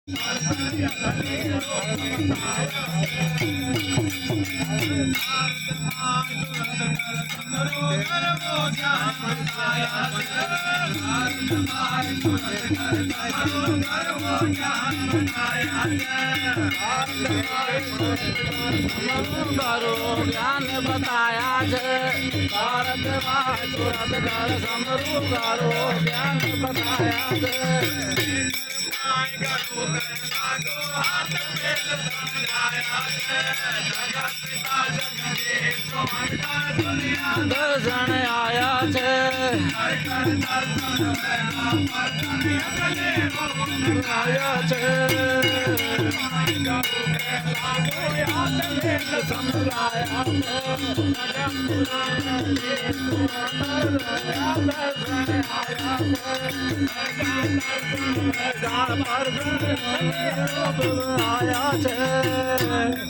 ज्ञान बताया भारत तुरंत कर समरू करो ज्ञान बताया दर्शन आया छे आया छे समझाया आया छे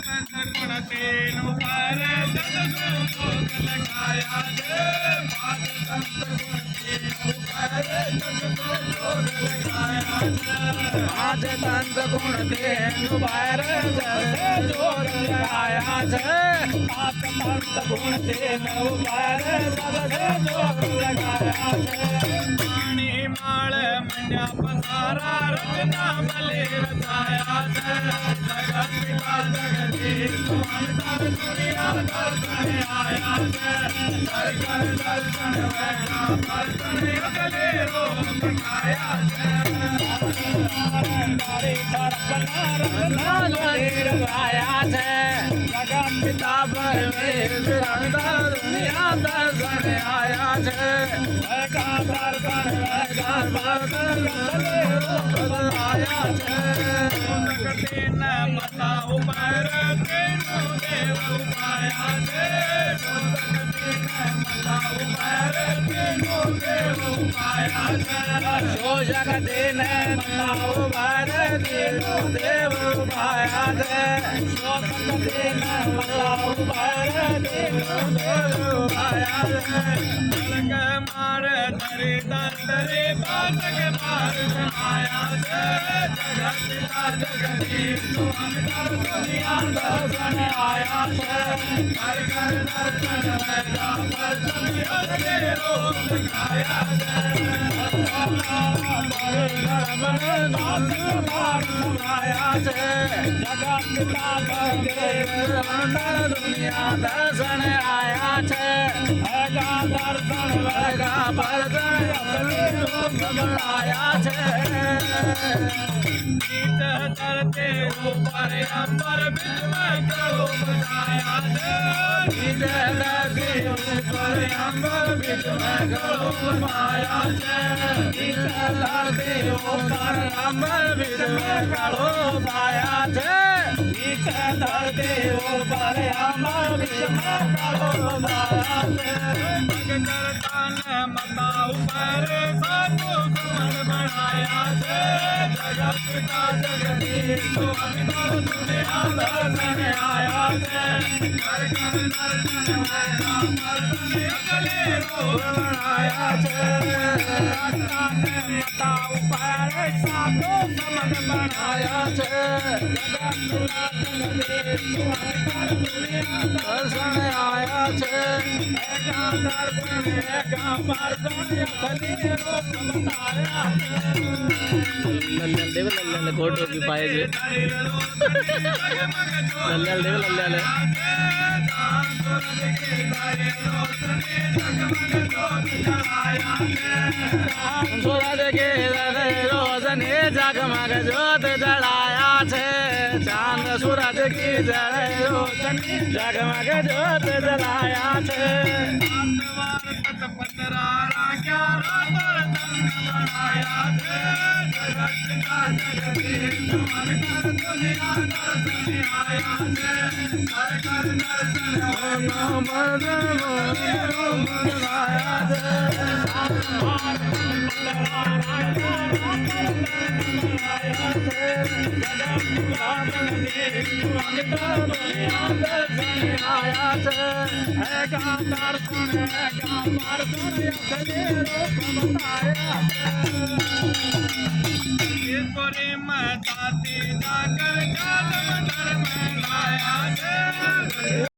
आज तंत गुण तेनु बार जोर लगाया छे आज तंत गुण तेनु बार जोर लगाया छे पाणी माळ मंड्या पसारा रचना भले रचाया छे जगत पिता जगदीश सुमंतर दुनिया दर्शन आया छे कर कर दर्शन वैसा दर्शन अगले रोग खाया छे जगत पिता दुनिया दर्शन आया छे दर्शन आया छे मता ऊपर तेनु देव उपाया छे मता ऊपर तेनु देव उपाया छे शोषक दिन मता ऊपर तेनु देव उपाया छे शोषक दिन मता ऊपर तेनु देव उपाया छे जलक मार धरे दंतरे बातक मार आया छे जगत पिता जगदीश सुमंतर दुनिया दर्शन आया छे कर कर दर्शन वैसा दर्शन अगले रोग खाया छे जगत पिता दुनिया दर्शन आया छे दर्शन वेगा परदन अगले रोग बनाया छे गीत धरते ऊपर अंबर बिच में करो बनाया छे गीत धरते ऊपर अंबर बिच में करो बनाया छे गीत धरते ऊपर अंबर बिच में करो बनाया छे गीत धरते ऊपर अंबर बिच में करो बनाया छे करता मता ऊपर साधु सुमन बनाया छे जगत पिता जगदीश सुमंतर दुनिया दर्शन आया छे कर कर दर्शन वैसा दर्शन अगले रोग बनाया छे मता ऊपर साधु सुमन बनाया छे जगत पिता जगदीश सुमंतर दुनिया दर्शन आया छे लल्ले कोट की पाए जे लल्ले लल्ले सूरज के रोशनी जगमग जोत जलाया छे चांद सूरज की रोशनी जगमग जोत जलाया छे આયા છે હે ગાતાર સુણ હે ગાતાર સુણ યસને રૂપ બતાયા ये कोरे मताती जाकर कालम धर्म लाया है